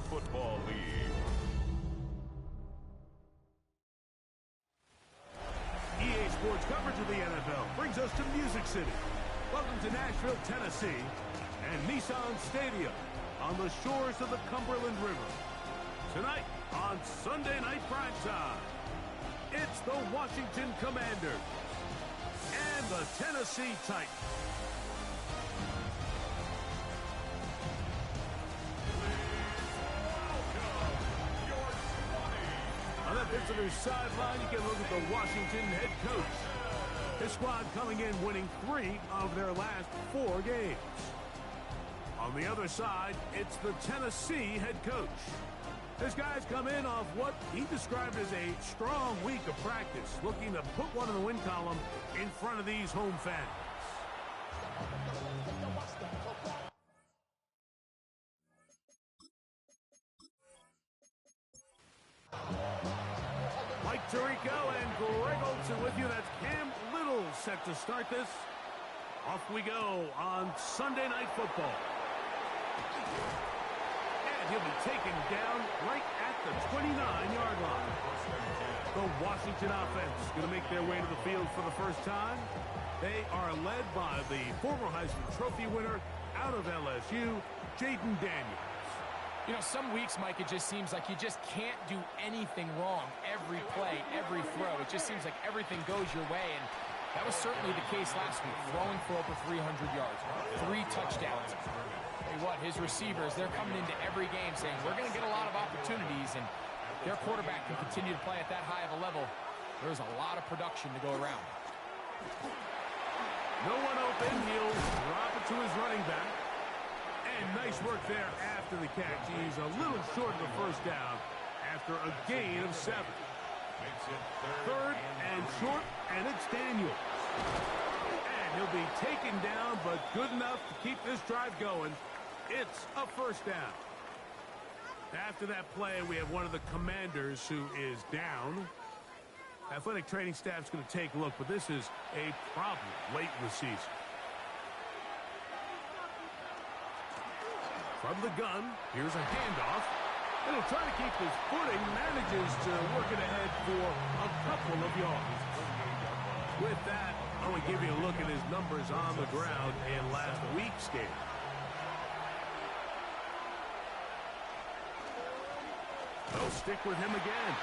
Football League. EA Sports coverage of the NFL brings us to Music City. Welcome to Nashville, Tennessee, and Nissan Stadium on the shores of the Cumberland River. Tonight on Sunday Night Primetime, it's the Washington Commanders and the Tennessee Titans. On the visitor's sideline, you get a look at the Washington head coach. His squad coming in winning 3 of their last 4 games. On the other side, it's the Tennessee head coach. His guys come in off what he described as a strong week of practice, looking to put one in the win column in front of these home fans. Mike Tirico and Greg Olsen with you. That's Cam Little set to start this. Off we go on Sunday Night Football. And he'll be taken down right at the 29-yard line. The Washington offense going to make their way to the field for the first time. They are led by the former Heisman Trophy winner out of LSU, Jayden Daniels. You know, some weeks, Mike, it just seems like you just can't do anything wrong. Every play, every throw, it just seems like everything goes your way. And that was certainly the case last week, throwing for over 300 yards, 3 touchdowns. Tell you what, his receivers, they're coming into every game saying, we're going to get a lot of opportunities, and their quarterback can continue to play at that high of a level. There's a lot of production to go around. No one open. He'll drop it to his running back. And nice work there after the catch. He's a little short of the first down after a gain of 7. Third and short, and it's Daniels. And he'll be taken down, but good enough to keep this drive going. It's a first down. After that play, we have one of the Commanders who is down. Athletic training staff's going to take a look, but this is a problem late in the season. From the gun, here's a handoff. And he'll try to keep his footing, manages to work it ahead for a couple of yards. With that, I want to give you a look at his numbers on the ground in last week's game. They'll stick with him again.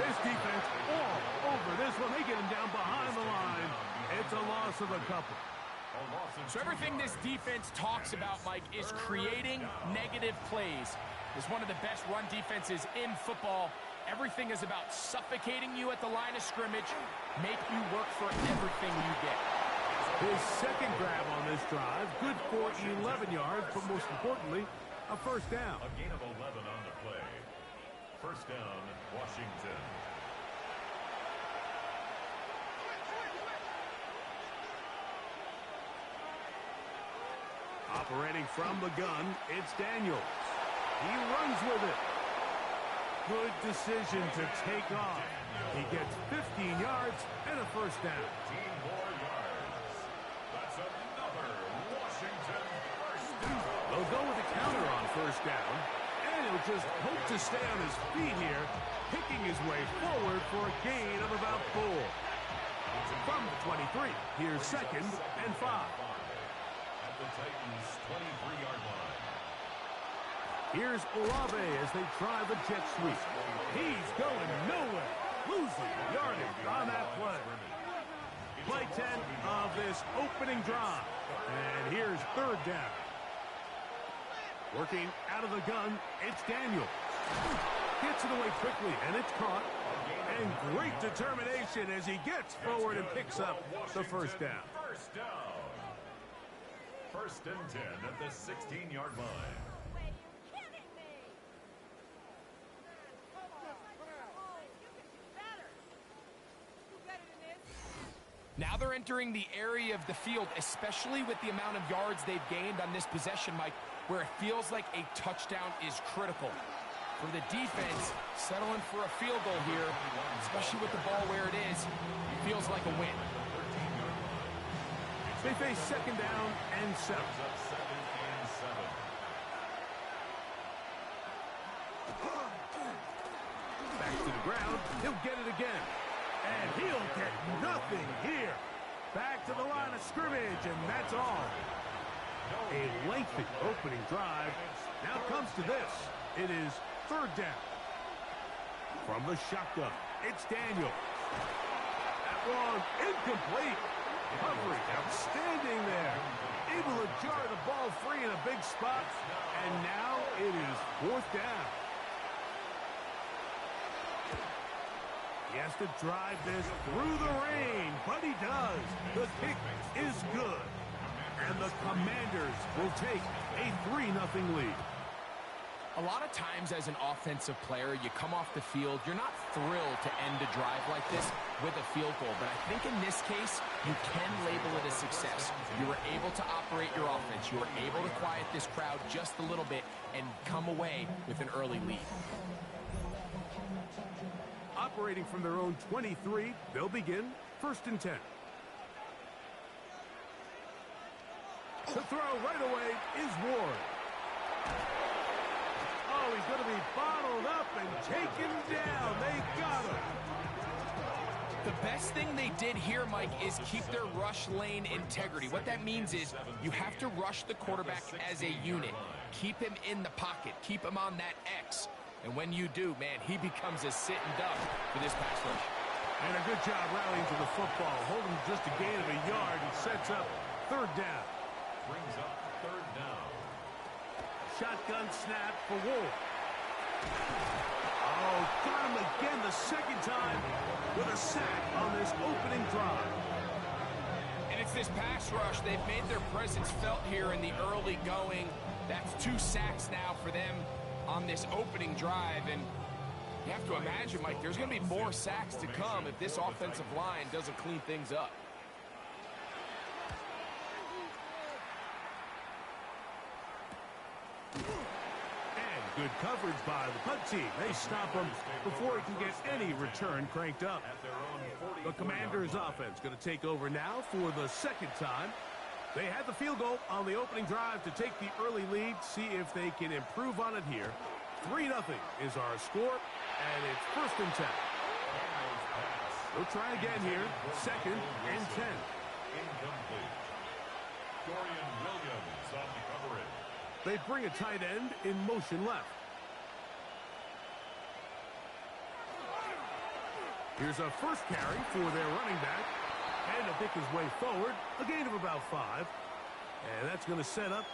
This defense all over this one. They get him down behind the line. It's a loss of a couple. So everything this defense talks about, Mike, is creating negative plays. It's one of the best run defenses in football. Everything is about suffocating you at the line of scrimmage, make you work for everything you get. His second grab on this drive, good for 11 yards, but most importantly, a first down. A gain of 11 on the play. First down, Washington. Operating from the gun, it's Daniels. He runs with it. Good decision to take off. He gets 15 yards and a first down. 15 more yards. That's another Washington first down. They'll go with a counter on first down. And he'll just hope to stay on his feet here, picking his way forward for a gain of about 4. From the 23, here's second and 5. At the Titans' 23-yard line. Here's Olave as they try the jet sweep. He's going nowhere. Losing yardage on that play. Play 10 of this opening drive. And here's third down. Working out of the gun, it's Daniels. Gets it away quickly, and it's caught. And great determination as he gets forward and picks up the first down. First down. First and 10 at the 16-yard line. Now they're entering the area of the field, especially with the amount of yards they've gained on this possession, Mike, where it feels like a touchdown is critical. For the defense, settling for a field goal here, especially with the ball where it is, feels like a win. They face second down and 7. Back to the ground. He'll get it again. And he'll get nothing here. Back to the line of scrimmage, and that's all. A lengthy opening drive. Now comes to this. It is third down. From the shotgun, it's Daniels. That one incomplete. Coverage outstanding there. Able to jar the ball free in a big spot. And now it is fourth down. He has to drive this through the rain, but he does. The kick is good. And the Commanders will take a 3-0 lead. A lot of times as an offensive player, you come off the field, you're not thrilled to end a drive like this with a field goal. But I think in this case, you can label it a success. You were able to operate your offense. You were able to quiet this crowd just a little bit and come away with an early lead. Operating from their own 23, they'll begin first and 10. The throw right away is Ward. Oh, he's going to be bottled up and taken down. They got him. The best thing they did here, Mike, is keep their rush lane integrity. What that means is you have to rush the quarterback as a unit. Keep him in the pocket. Keep him on that X. And when you do, man, he becomes a sitting duck for this pass rush. And a good job rallying to the football. Holding just a gain of a yard. He sets up third down. Brings up third down. Shotgun snap for Wolf. Oh, got him again the second time with a sack on this opening drive. And it's this pass rush. They've made their presence felt here in the early going. That's 2 sacks now for them on this opening drive. And you have to imagine, Mike, there's going to be more sacks to come if this offensive line doesn't clean things up. Good coverage by the punt team. They stop him before he can get any return cranked up. The Commanders' offense going to take over now for the second time. They had the field goal on the opening drive to take the early lead. See if they can improve on it here. 3-0 is our score, and it's first and 10. They'll try again here. Second and 10. Incomplete. Dorian Williams on the coverage. They bring a tight end in motion left. Here's a first carry for their running back. And to pick his way forward, a gain of about 5. And that's going to set up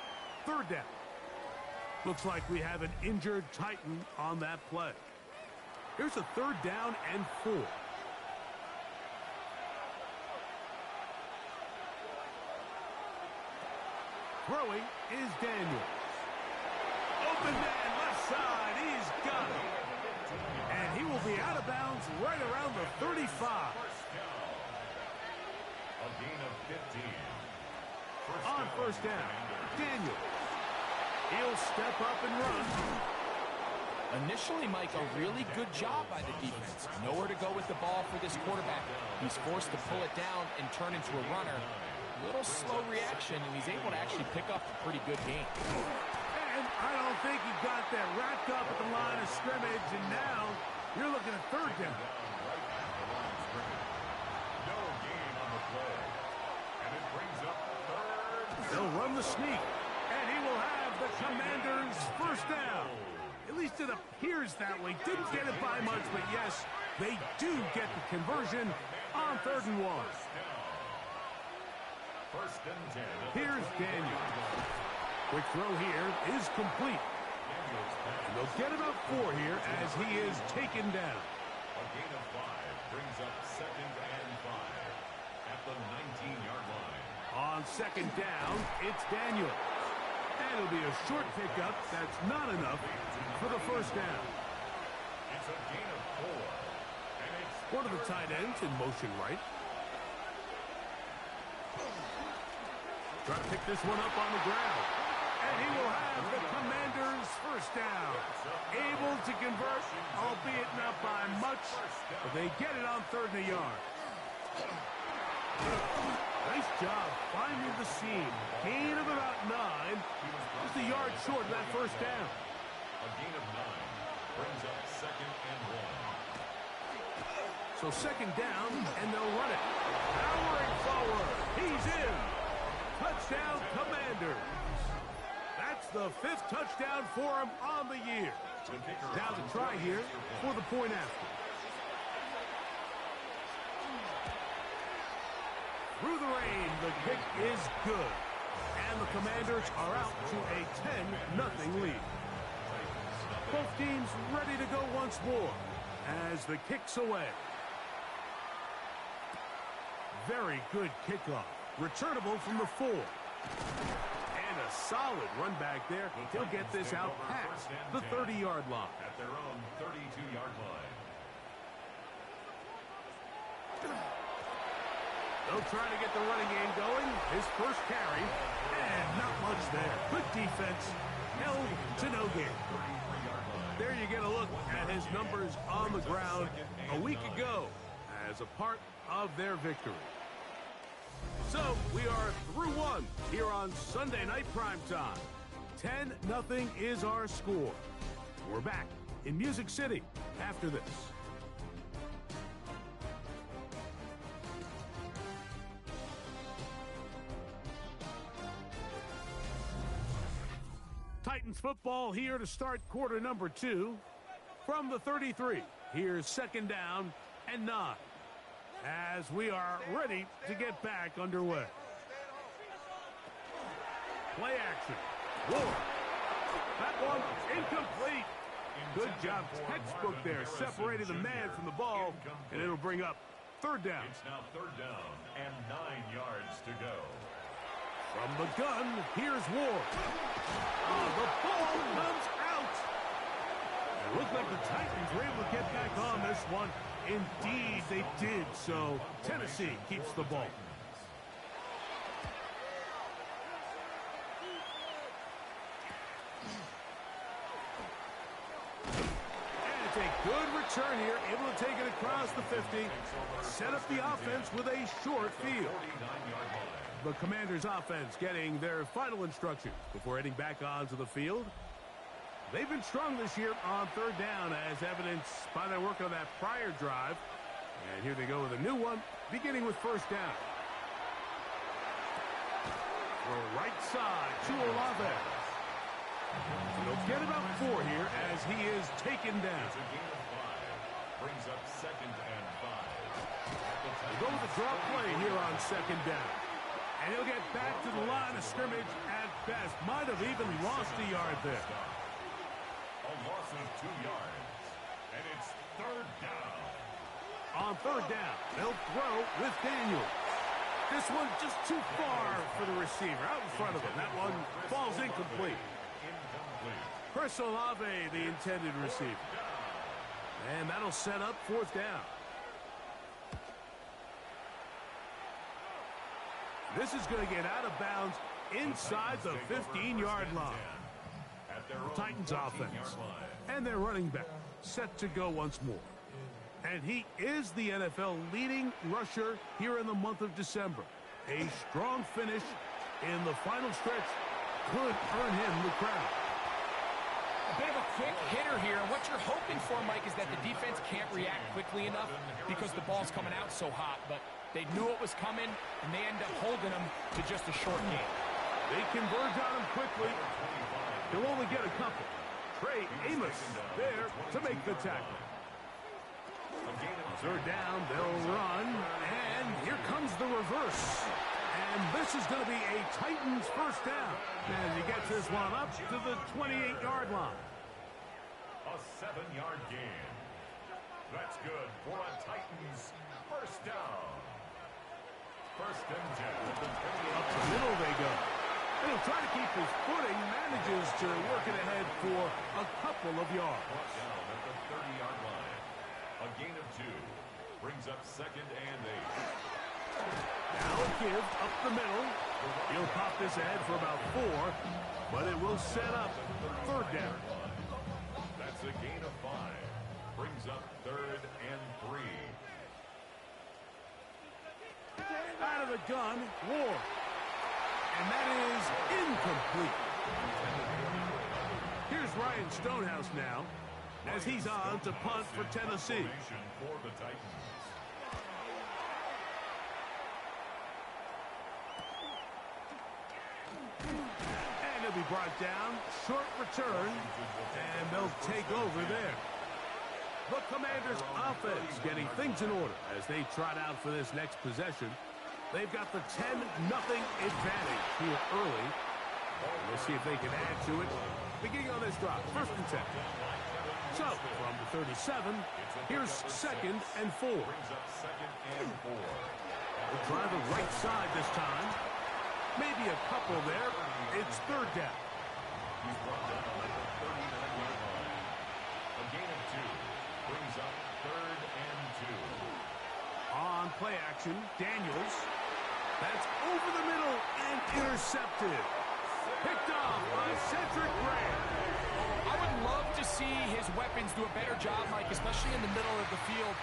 third down. Looks like we have an injured Titan on that play. Here's a third down and 4. Throwing is Daniels. Open man, left side, he's got it. And he will be out of bounds right around the 35. A gain of 15. On first down, Daniels. He'll step up and run. Initially, Mike, a really good job by the defense. Nowhere to go with the ball for this quarterback. He's forced to pull it down and turn into a runner. Little slow reaction, and he's able to actually pick up a pretty good game. And I don't think he got that wrapped up at the line of scrimmage, and now you're looking at third down. No gain on the play. And it brings up third. They'll run the sneak, and he will have the Commanders' first down. At least it appears that way. Didn't get it by much, but yes, they do get the conversion on 3rd and 1. First and 10. Here's Daniel. Quick throw here is complete. And they'll get about 4 here as he is taken down. A gain of 5 brings up second and 5 at the 19-yard line. On second down, it's Daniel. And it'll be a short pickup. That's not enough for the first down. It's a gain of 4. And it's One of the tight ends in motion right. Try to pick this one up on the ground. And he will have the Commanders' first down. Able to convert, albeit not by much, but they get it on 3rd and a yard. Nice job finding the seam. Gain of about 9. Just a yard short of that first down. a gain of 9. So second down, and they'll run it. Powering forward. He's in. Touchdown, Commanders. That's the 5th touchdown for him on the year. Now the try here for the point after. Through the rain, the kick is good. And the Commanders are out to a 10-0 lead. Both teams ready to go once more as the kick's away. Very good kickoff. Returnable from the 4. And a solid run back there. He'll get this out past the 30-yard line. At their own 32-yard line. They'll try to get the running game going. His first carry. And not much there. Good defense. Held to no gain. There you get a look at his numbers on the ground a week ago as a part of their victory. So we are through one here on Sunday Night Primetime. 10-0 is our score. We're back in Music City after this. Titans football here to start quarter number 2. From the 33, here's second down and 9. As we are ready to get back underway. Play action. Ward. That one incomplete. Good job. Textbook there. Separated the man from the ball. And it'll bring up third down. It's now third down and 9 yards to go. From the gun, here's Ward. Oh, the ball comes out. It looked like the Titans were able to get back on this one. Indeed, they did. So Tennessee keeps the ball. And it's a good return here. Able to take it across the 50. Set up the offense with a short field. The Commanders' offense getting their final instructions before heading back onto the field. They've been strong this year on third down, as evidenced by their work on that prior drive. And here they go with a new one, beginning with first down. Throw right side to Olave. They'll get about 4 here as he is taken down. It's a gain of 5. Brings up second and 5. They'll go with the draw play here on second down. And he'll get back to the line of scrimmage at best. Might have even lost a yard there. A loss of 2 yards. And it's third down. On third down, they'll throw with Daniel. This one just too far for the receiver. Out in front of him. That one falls incomplete. Chris Olave, the intended receiver. And that'll set up fourth down. This is going to get out of bounds inside the 15-yard line. The Titans offense and their running back set to go once more. And he is the NFL leading rusher here in the month of December. A strong finish in the final stretch could earn him the crown. A bit of a quick hitter here, and what you're hoping for, Mike, is that the defense can't react quickly enough because the ball's coming out so hot. But they knew it was coming, and they end up holding him to just a short game. They converge on him quickly. He'll only get a couple. Trey Amos there to make the tackle. Third down, they'll run, and here comes the reverse. And this is going to be a Titans first down as he gets this one up to the 28-yard line. A 7-yard gain. That's good for a Titans first down. First and 10 at the 28. Up the middle they go. And he'll try to keep his footing, manages to work it ahead for a couple of yards. Brought down at the 30-yard line. A gain of 2 brings up second and 8. Now a give up the middle. He'll pop this ahead for about 4, but it will set up third down. That's a gain of 5. Brings up third and 3. Out of the gun, Ward. And that is incomplete. Here's Ryan Stonehouse now. as he's on to punt for Tennessee. For the Titans. And he'll be brought down. Short return. And they'll take over there. The Commanders' offense getting things in order as they trot out for this next possession. They've got the 10-0 advantage here early. We'll see if they can add to it. Beginning on this drive, 1st and 10. So, from the 37, here's 2nd and 4. We'll try the right side this time. Maybe a couple there. It's 3rd down. He's brought down at the 39-yard line. A gain of 2 brings up 3rd and 2. On play action, Daniels. That's over the middle and intercepted. Picked off by Cedric Grant. I would love to see his weapons do a better job, Mike, especially in the middle of the field,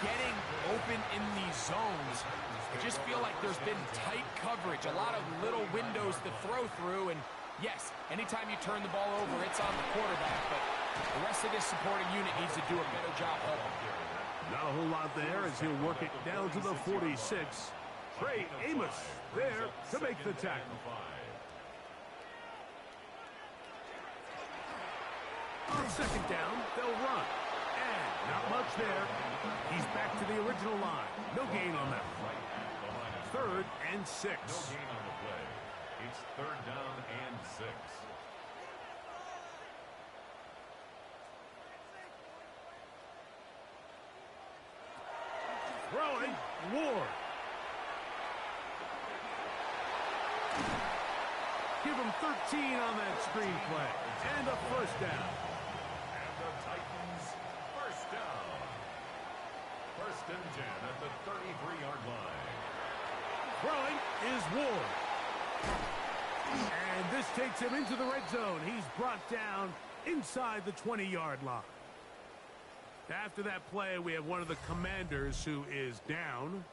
getting open in these zones. I just feel like there's been tight coverage, a lot of little windows to throw through, and yes, anytime you turn the ball over, it's on the quarterback, but the rest of this supporting unit needs to do a better job helping. Not a whole lot there as he'll work it down to the 46. Trey Amos there to make the tackle. On 2nd down, they'll run. And not much there. He's back to the original line. No gain on that. 3rd and 6. No gain on the play. It's 3rd down and 6. Throwing, Ward. Give him 13 on that screen play. And a 1st down. And the Titans, 1st down. 1st and 10 at the 33-yard line. Throwing is Ward. And this takes him into the red zone. He's brought down inside the 20-yard line. After that play, we have one of the Commanders who is down.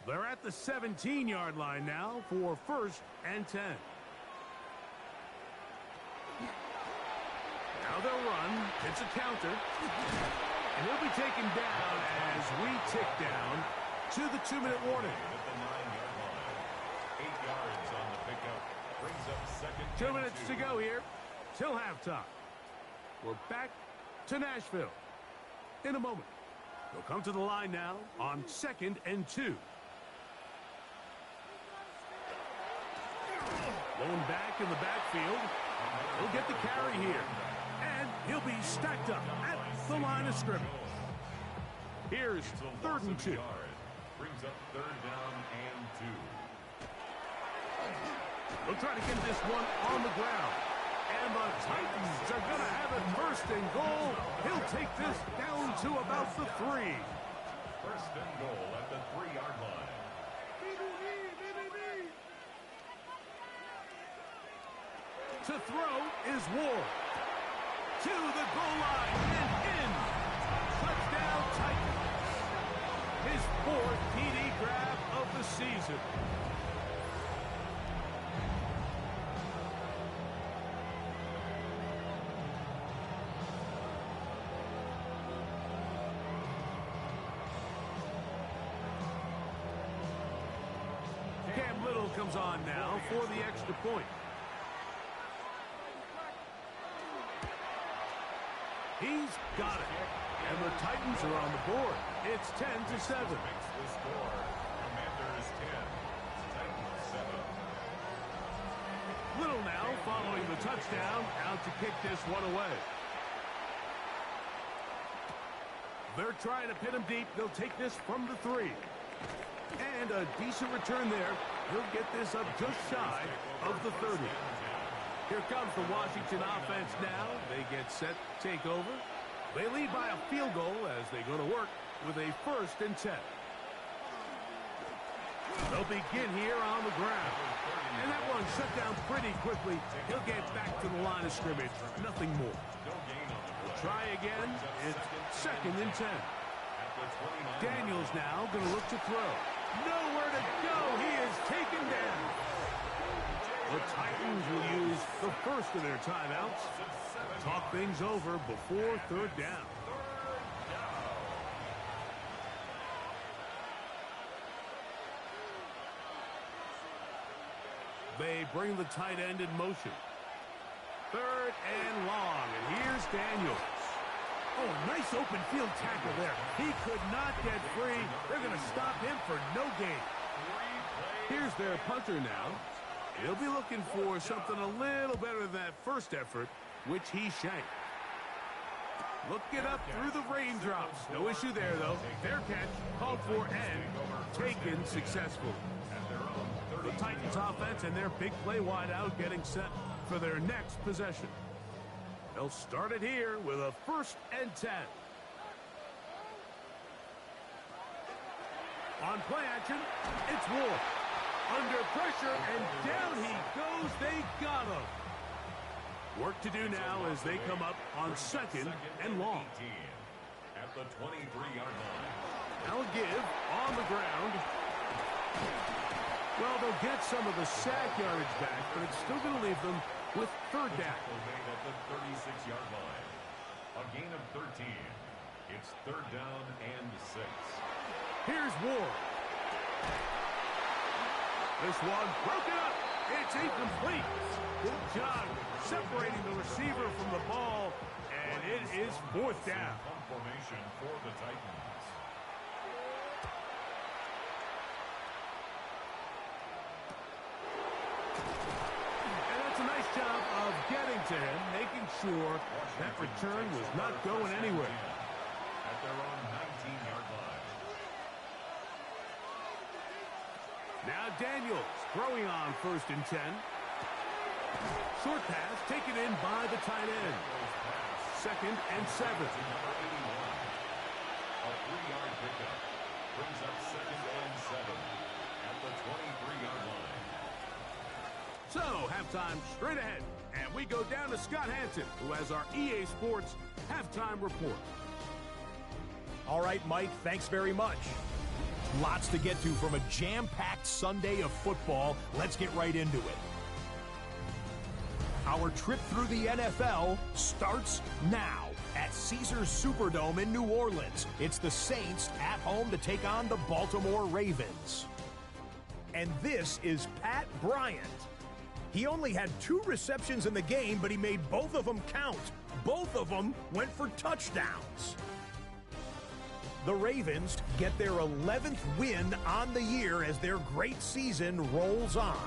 They're at the 17-yard line now for 1st and 10. Now they'll run. It's a counter. And he'll be taken down as we tick down to the 2-minute warning. At the 9-yard line. 8 yards on the pickup. Brings up 2nd. 2 minutes to go here till halftime. We're back to Nashville in a moment. They'll come to the line now on 2nd and 2. Lone back in the backfield. He'll get the carry here. And he'll be stacked up at the line of scrimmage. Here's 3rd and 2. Brings up 3rd down and 2. They'll try to get this one on the ground. And the Titans are going to have it 1st and goal. He'll take this down to about the 3. 1st and goal at the 3-yard line. To throw is Ward. To the goal line and in. Touchdown Titans. His 4th TD grab of the season. Cam Little comes on now for the extra point. He's got it. And the Titans are on the board. It's 10-7. Makes the score. Commanders 10. Titans 7. Little now following the touchdown. Out to kick this one away. They're trying to pin him deep. They'll take this from the 3. And a decent return there. He'll get this up just shy of the 30. Here comes the Washington offense now. They get set to take over. They lead by a field goal as they go to work with a 1st and 10. They'll begin here on the ground. And that one shut down pretty quickly. He'll get back to the line of scrimmage. Nothing more. We'll try again. It's 2nd and 10. Daniels now going to look to throw. Nowhere to go. He is taken down. The Titans will use the first of their timeouts. Talk things over before third down. They bring the tight end in motion. Third and long, and here's Daniels. Oh, a nice open field tackle there. He could not get free. They're going to stop him for no gain. Here's their punter now. He'll be looking for something a little better than that first effort, which he shanked. Looking up through the raindrops. No issue there, though. Fair catch, called for, and taken successfully. The Titans offense and their big play wideout getting set for their next possession. They'll start it here with a 1st and 10. On play action, it's Ward. Under pressure, and down he goes. They got him. Work to do now as they come up on 2nd and long. At the 23-yard line. Now a give on the ground. Well, they'll get some of the sack yardage back, but it's still going to leave them with third down. Made at the 36-yard line. A gain of 13. It's third down and 6. Here's Ward. This one broken up. It's incomplete. Good job separating the receiver from the ball, and it is 4th down. Formation for the Titans. Job of getting to him, making sure that return was not going anywhere. At their own 19-yard line. Now Daniels throwing on 1st and 10. Short pass taken in by the tight end. 2nd and 7. A 3-yard pickup brings up 2nd and 7 at the 23-yard line. So, halftime straight ahead, and we go down to Scott Hanson, who has our EA Sports halftime report. All right, Mike, thanks very much. Lots to get to from a jam-packed Sunday of football. Let's get right into it. Our trip through the NFL starts now at Caesars Superdome in New Orleans. It's the Saints at home to take on the Baltimore Ravens. And this is Pat Bryant. He only had 2 receptions in the game, but he made both of them count. Both of them went for touchdowns. The Ravens get their 11th win on the year as their great season rolls on.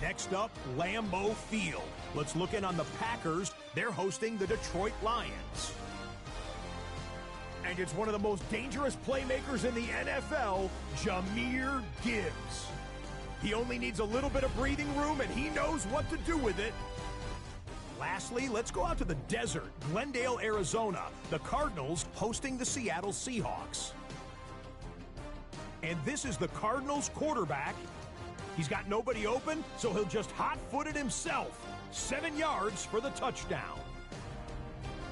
Next up, Lambeau Field. Let's look in on the Packers. They're hosting the Detroit Lions. And it's one of the most dangerous playmakers in the NFL, Jahmyr Gibbs. He only needs a little bit of breathing room, and he knows what to do with it. Lastly, let's go out to the desert, Glendale, Arizona. The Cardinals hosting the Seattle Seahawks. And this is the Cardinals quarterback. He's got nobody open, so he'll just hot-foot it himself. 7 yards for the touchdown.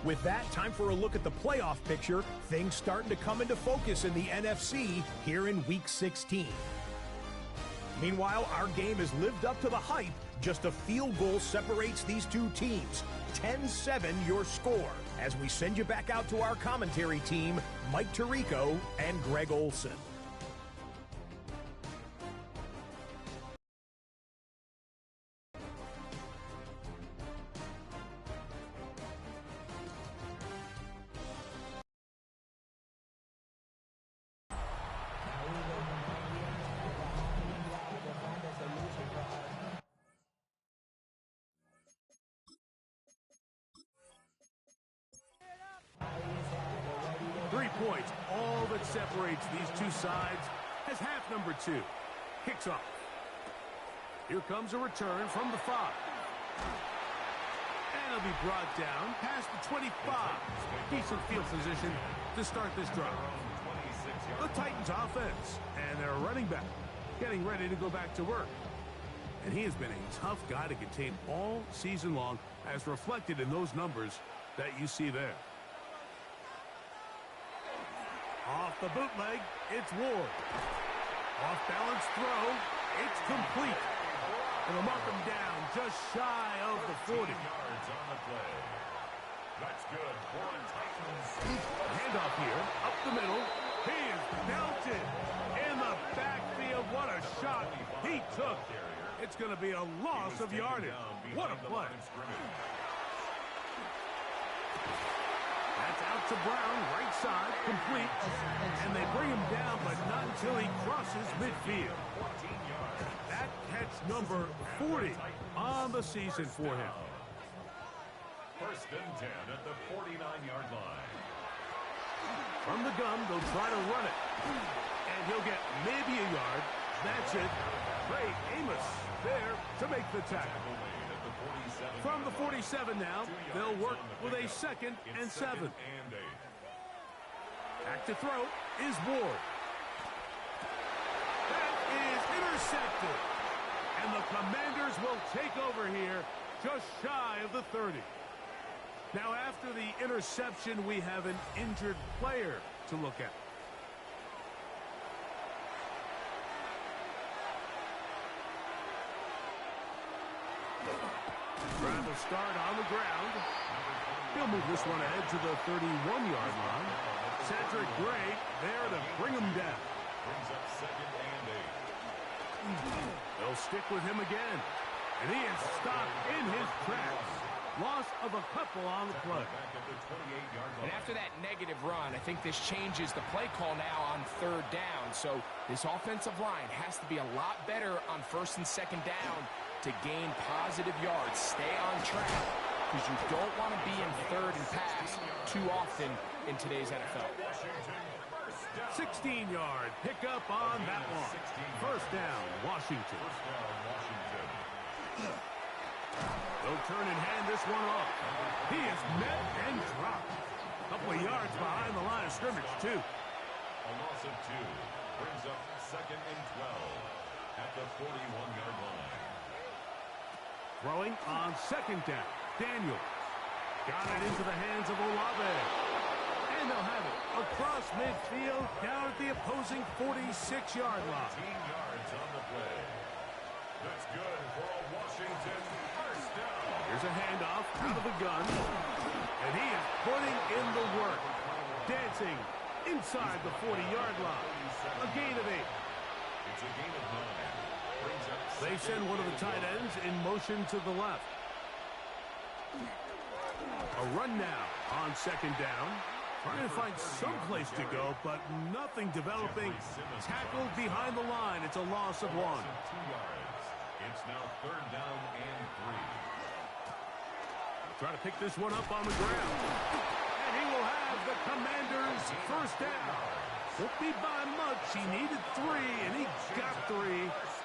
With that, time for a look at the playoff picture. Things starting to come into focus in the NFC here in Week 16. Meanwhile, our game has lived up to the hype. Just a field goal separates these two teams. 10-7 your score. As we send you back out to our commentary team, Mike Tirico and Greg Olson. Points, all that separates these two sides, as half number 2 kicks off. Here comes a return from the 5. And it'll be brought down past the 25. Decent field position to start this drive. The Titans offense and their running back getting ready to go back to work. And he has been a tough guy to contain all season long, as reflected in those numbers that you see there. Off the bootleg, it's Ward. Off balance throw, it's complete. And they'll mark him down just shy of the 40. Yards on the play. That's good for a Titans. Handoff here, up the middle. He is belted in the backfield. What a shot he took. It's going to be a loss of yardage. What a play. That's out to Brown, right side, complete. And they bring him down, but not until he crosses midfield. That catch number 40 on the season for him. First and 10 at the 49-yard line. From the gun, they'll try to run it. And he'll get maybe a yard. That's it. Ray Amos there to make the tackle. From the 47 now, they'll work with a 2nd and 7. Back to throw is Ward. That is intercepted. And the Commanders will take over here just shy of the 30. Now, after the interception, we have an injured player to look at. Drive will start on the ground. He'll move this one ahead to the 31-yard line. Cedric Gray there to bring him down. Brings up 2nd and 8. They'll stick with him again. And he is stopped in his tracks. Loss of a couple on the play. And after that negative run, I think this changes the play call now on 3rd down. So this offensive line has to be a lot better on 1st and 2nd down to gain positive yards. Stay on track, because you don't want to be in 3rd and pass too often in today's NFL. 16-yard pickup on that one. First down, Washington. They'll turn and hand this one off. He is met and dropped. A couple of yards behind the line of scrimmage, too. A loss of 2 brings up 2nd and 12 at the 41-yard line. Throwing on 2nd down. Daniel got it into the hands of Olave. And they'll have it across midfield down at the opposing 46-yard line. 15 yards on the play. That's good for a Washington first down. Here's a handoff out of the gun. And he is putting in the work. Dancing inside the 40-yard line. A gain of 8. It's a gain of 9. Brings up They send one of the tight ends in motion to the left. A run now on 2nd down. Trying to find some place to go, but nothing developing. Tackled behind the line. It's a loss of 1. 2 yards. It's now 3rd down and 3. Try to pick this one up on the ground. And he will have the Commanders' first down. Won't be by much. He needed 3, and he got 3.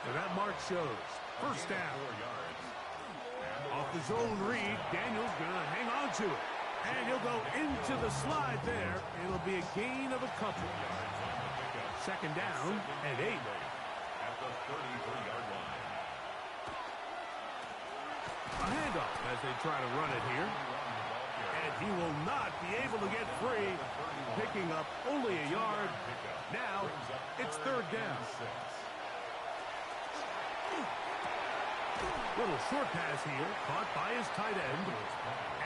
And that mark shows. First down. Off the zone read, Daniel's going to hang on to it. And he'll go into the slide there. It'll be a gain of a couple. 2nd down and 8. At the 33-yard line. A handoff as they try to run it here. And he will not be able to get free. Picking up only a yard. Now it's 3rd down. Little short pass here, caught by his tight end.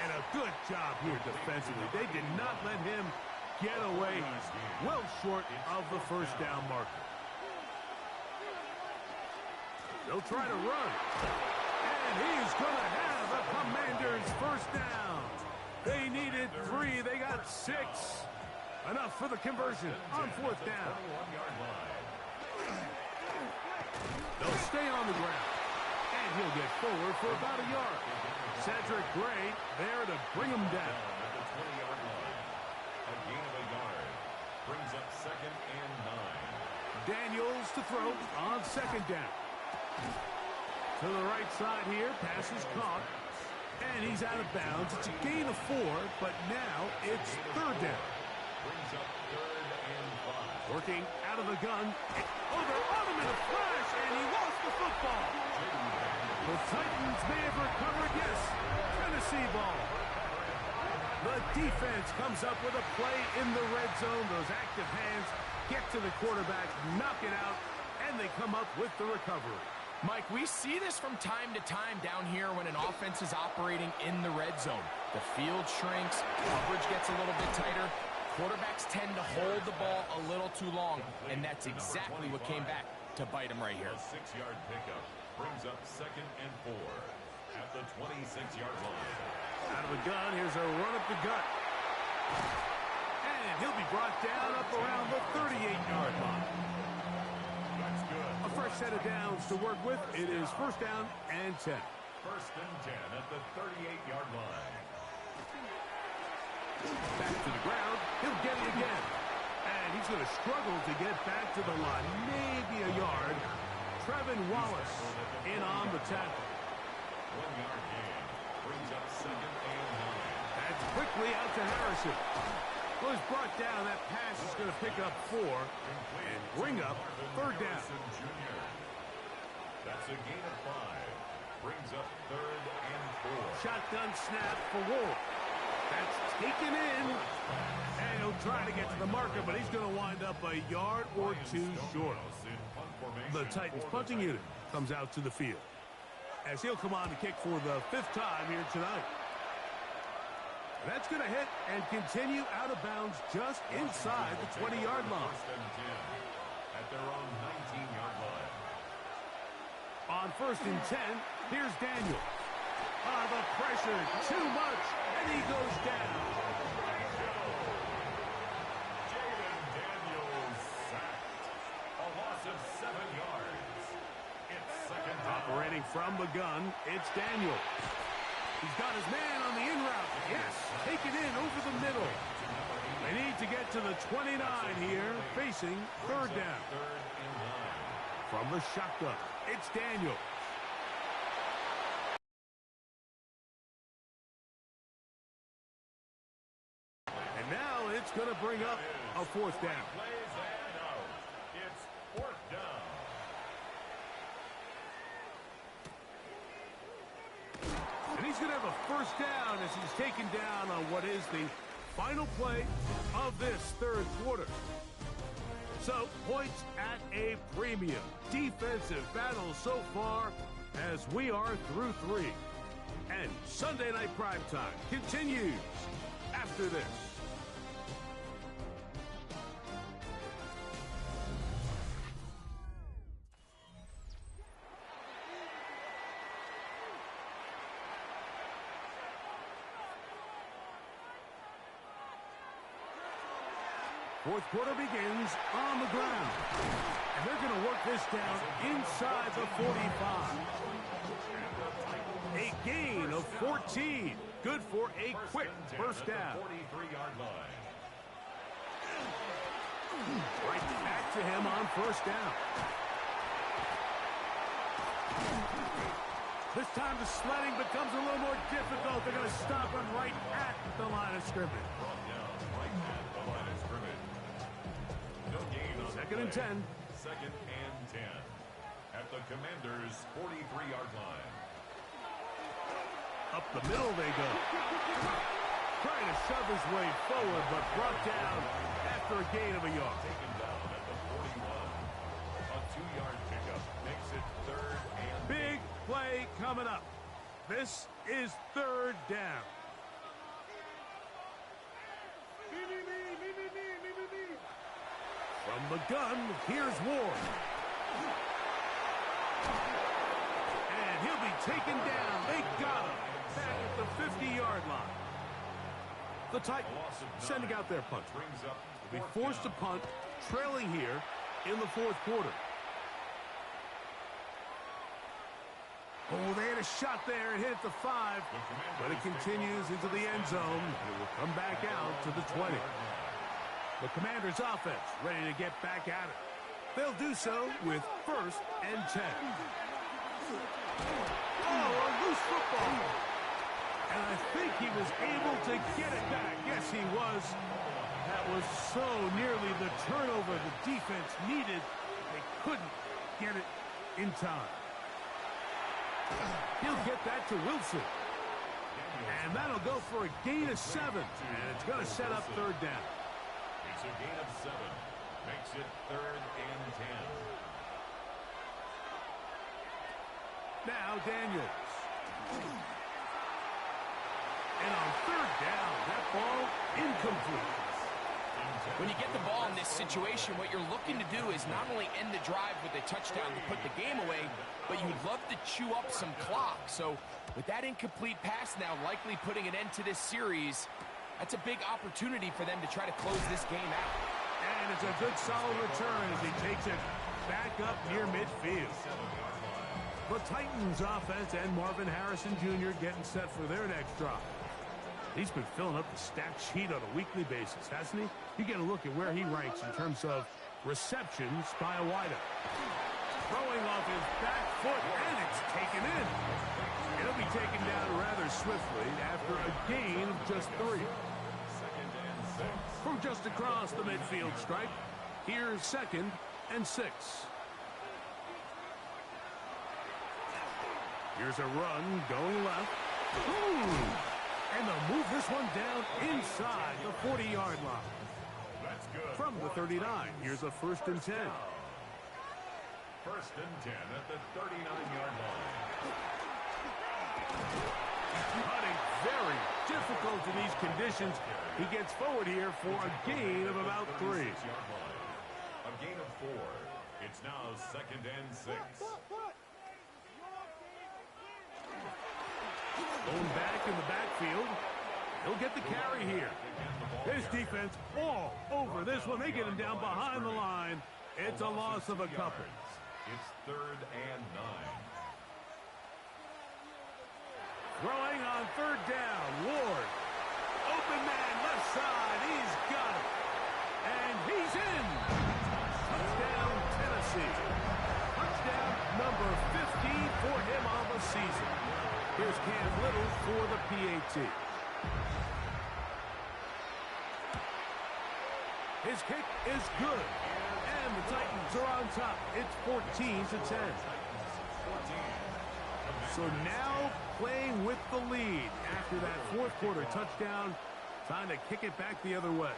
And a good job here defensively. They did not let him get away. Well short of the first down marker. They'll try to run. And he's going to have the Commanders' first down. They needed 3. They got 6. Enough for the conversion on 4th down. They'll stay on the ground. And he'll get forward for about a yard. Cedric Gray there to bring him down. At the 20-yard line. A gain of a yard. Brings up 2nd and 9. Daniels to throw on 2nd down. To the right side here. Pass is caught. And he's out of bounds. It's a gain of 4, but now it's 3rd down. Brings up 3rd and 5. Working out of the gun. Oh, they're on him in a flash, and he lost the football. The Titans may have recovered, yes. Tennessee ball. The defense comes up with a play in the red zone. Those active hands get to the quarterback, knock it out, and they come up with the recovery. Mike, we see this from time to time down here when an offense is operating in the red zone. The field shrinks, coverage gets a little bit tighter, quarterbacks tend to hold the ball a little too long, and that's exactly what came back to bite him right here. A 6-yard pickup brings up 2nd and 4 at the 26-yard line. Out of the gun, here's a run up the gut. And he'll be brought down up around the 38-yard line. That's good. A fresh set of downs to work with. It is 1st down and 10. 1st and 10 at the 38-yard line. Back to the ground. He'll get it again. And he's going to struggle to get back to the line. Maybe a yard. Trevin Wallace in on the tackle. 1-yard gain brings up 2nd and 9. That's quickly out to Harrison. Well, he's brought down. That pass is going to pick up 4 and bring up 3rd down. Jr. That's a gain of 5. Brings up 3rd and 4. Shotgun snap for Wolf. That's taken in. And he'll try to get to the marker, but he's going to wind up a yard or 2 short. The Titans punting unit comes out to the field, as he'll come on to kick for the 5th time here tonight. That's going to hit and continue out of bounds just inside the 20-yard line. 1st and 10 at their own 19-yard line. On 1st and 10, here's Daniel. The pressure, too much, and he goes down. Jaden Daniels sacked. A loss of 7 yards. It's 2nd down. Operating from the gun, it's Daniel. He's got his man on the in route. Yes, take it in over the middle. They need to get to the 29 here, facing 3rd down. 3rd and 9. From the shotgun, it's Daniel. And now it's going to bring up a 4th down. Plays and out. It's 4th down. And he's going to have a 1st down as he's taken down on what is the final play of this 3rd quarter. So, points at a premium. Defensive battle so far as we are through 3. And Sunday Night Primetime continues after this. Fourth quarter begins on the ground. And they're going to work this down inside the 45. A gain of 14. Good for a quick 1st down. 43-yard line. Right back to him on 1st down. This time the sledding becomes a little more difficult. They're going to stop him right at the line of scrimmage. Brought down right at the line of scrimmage. No gain on 2nd and 10. 2nd and 10 at the Commanders' 43-yard line. Up the middle they go. Trying to shove his way forward, but brought down after a gain of a yard. Taken down at the 41. A 2-yard pickup makes it 3rd and Big play coming up. This is 3rd down. From the gun, here's Ward. And he'll be taken down. They got him back at the 50-yard line. The Titans sending out their punter. brings up Will be forced to punt, trailing here in the 4th quarter. Oh, they had a shot there and hit it to 5, but it continues into the end zone. It will come back out to the 20. The Commanders' offense ready to get back at it. They'll do so with 1st and 10. Oh, a loose football. And I think he was able to get it back. Yes, he was. That was so nearly the turnover the defense needed. They couldn't get it in time. He'll get that to Wilson. And that'll go for a gain of 7. And it's going to set up 3rd down. It's a gain of 7. Makes it 3rd and 10. Now Daniels. And on third down, that ball incomplete. When you get the ball in this situation, what you're looking to do is not only end the drive with a touchdown to put the game away, but you'd love to chew up some clock. So with that incomplete pass now likely putting an end to this series, that's a big opportunity for them to try to close this game out. And it's a good solid return as he takes it back up near midfield. The Titans offense and Marvin Harrison Jr. getting set for their next drive. He's been filling up the stat sheet on a weekly basis, hasn't he? You get a look at where he ranks in terms of receptions by a wideout. Throwing off his back foot, and it's taken in. It'll be taken down rather swiftly after a gain of just 3. From just across the midfield stripe, here's 2nd and 6. Here's a run going left. Ooh! And they'll move this one down inside the 40-yard line. That's good. From the 39, here's a 1st and 10. 1st and 10 at the 39-yard line. Cutting very difficult in these conditions. He gets forward here for a gain of about 3. A gain of 4. It's now 2nd and 6. Going back in the backfield. He'll get the carry here. His defense all over this one. They get him down behind the line. It's a loss of a couple. It's 3rd and 9. Throwing on 3rd down. Ward. Open man left side. He's got it. And he's in. Touchdown, Tennessee. Touchdown number 15 for him on the season. Here's Cam Little for the PAT. His kick is good. And the Titans are on top. It's 14-10. So now playing with the lead after that 4th quarter touchdown. Time to kick it back the other way.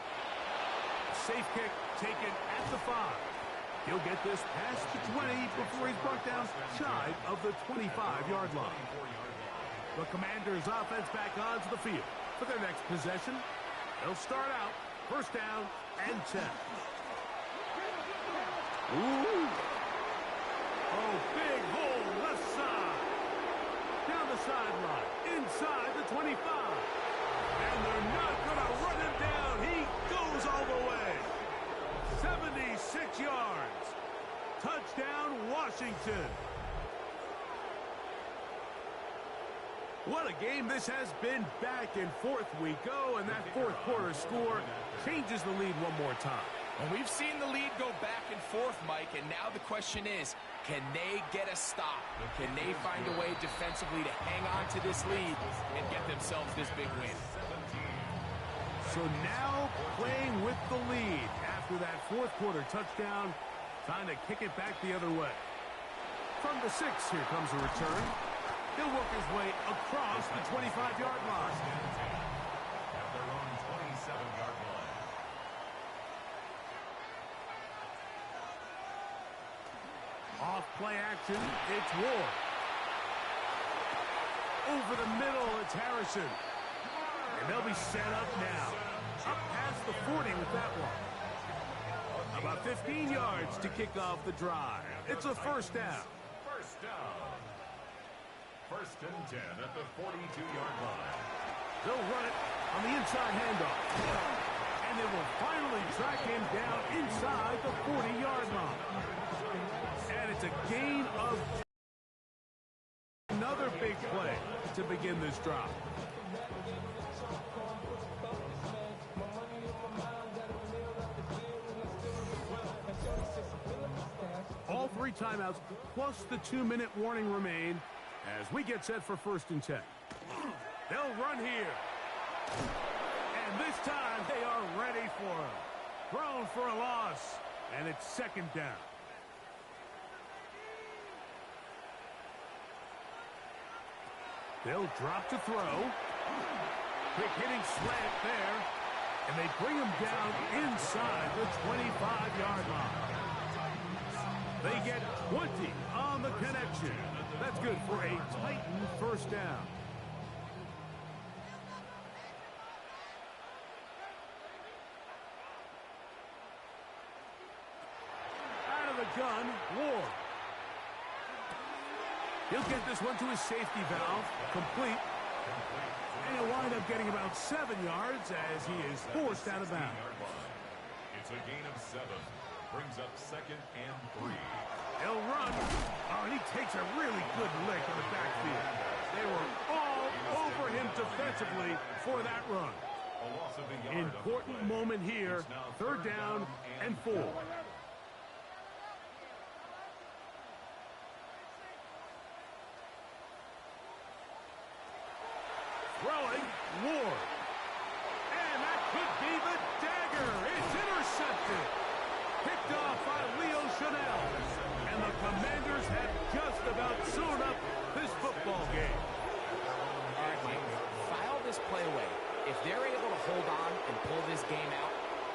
Safe kick taken at the 5. He'll get this past the 20 before he's brought down shy of the 25-yard line. The Commanders' offense back onto the field for their next possession. They'll start out 1st down and 10. Ooh. Oh, big hole left side. Down the sideline, inside the 25. And they're not going to run him down. He goes all the way. 76 yards. Touchdown, Washington. What a game this has been. Back and forth we go, and that 4th quarter score changes the lead one more time. And we've seen the lead go back and forth, Mike, and now the question is, can they get a stop? Can they find a way defensively to hang on to this lead and get themselves this big win? So now playing with the lead after that 4th quarter touchdown, time to kick it back the other way. From the 6, here comes a return. He'll work his way across the 25-yard line. At their own 27-yard line. Off play action, it's Ward. Over the middle, it's Harrison. And they'll be set up now. Up past the 40 with that one. About 15 yards to kick off the drive. It's a 1st down. 1st down. 1st and 10 at the 42-yard line. They'll run it on the inside handoff. And they will finally track him down inside the 40-yard line. And it's a gain of another big play to begin this drive. All 3 timeouts plus the 2-minute warning remain as we get set for 1st and 10. They'll run here. And this time they are ready for him. Thrown for a loss. And it's 2nd down. They'll drop to throw. Quick hitting slant there. And they bring him down inside the 25-yard line. They get 20 on the connection. That's good for a Titan first down. Out of the gun, Ward. He'll get this one to his safety valve, complete. And he'll wind up getting about 7 yards as he is forced out of bounds. It's a gain of 7. Brings up 2nd and 3. He'll run. Oh, and he takes a really good lick in the backfield. They were all over him defensively for that run. A loss of a yard. Important moment here. 3rd down and 4. Throwing, Ward. And that could be the dagger. It's intercepted. Picked off by Leo Chanel. And the Commanders have just about sewn up this football game. All right, Mike, file this play away. If they're able to hold on and pull this game out,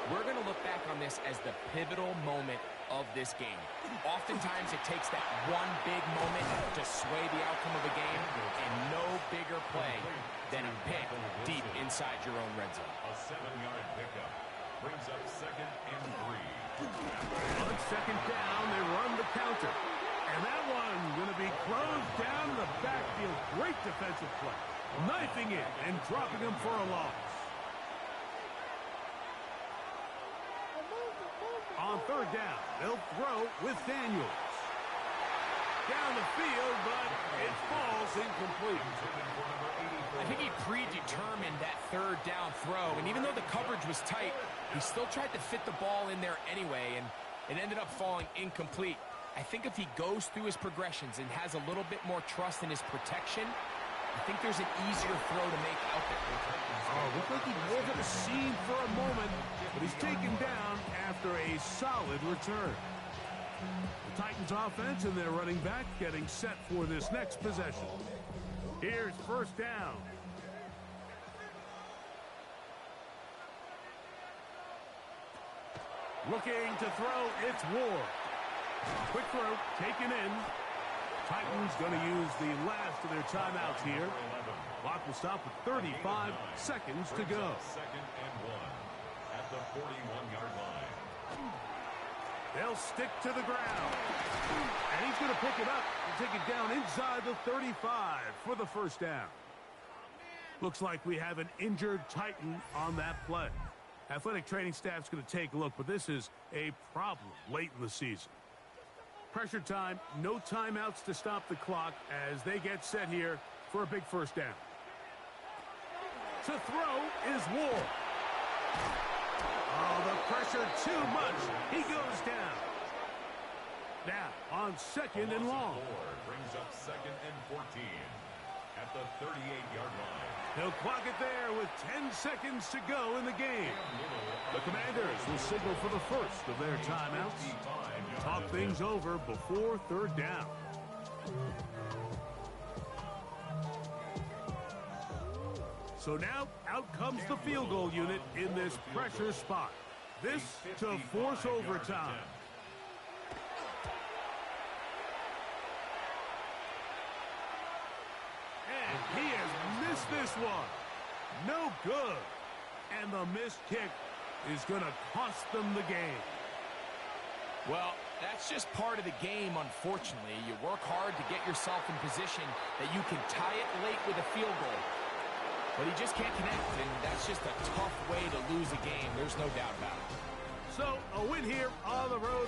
we're going to look back on this as the pivotal moment of this game. Oftentimes, it takes that one big moment to sway the outcome of a game, and no bigger play than a pick deep inside your own red zone. A 7-yard pickup. Brings up 2nd and 3. On 2nd down, they run the counter. And that one going to be closed down in the backfield. Great defensive play. Knifing it and dropping him for a loss. On 3rd down, they'll throw with Daniels. Down the field, but it falls incomplete. I think he predetermined that 3rd down throw, and even though the coverage was tight, he still tried to fit the ball in there anyway, and it ended up falling incomplete. I think if he goes through his progressions and has a little bit more trust in his protection, I think there's an easier throw to make out there. Oh, looked like he was at the seam for a moment, but he's taken down after a solid return. The Titans offense and their running back getting set for this next possession. Here's 1st down. Looking to throw, it's Ward. Quick throw, taken in. Titans going to use the last of their timeouts here. Clock will stop with 35 seconds to go. 2nd and 1 at the 41-yard line. They'll stick to the ground. And he's going to pick it up and take it down inside the 35 for the 1st down. Looks like we have an injured Titan on that play. Athletic training staff's going to take a look, but this is a problem late in the season. Pressure time, no timeouts to stop the clock as they get set here for a big 1st down. To throw is Ward. Oh, the pressure too much. He goes down. Now, on 2nd and long. Brings up 2nd and 14 at the 38-yard line. He'll clock it there with 10 seconds to go in the game. The Commanders will signal for the first of their timeouts. Talk things over before 3rd down. So now, out comes the field goal unit in this pressure spot. This to force overtime. And he has missed this one. No good. And the missed kick is going to cost them the game. Well, that's just part of the game, unfortunately. You work hard to get yourself in position that you can tie it late with a field goal. But he just can't connect, and that's just a tough way to lose a game. There's no doubt about it. So, a win here on the road.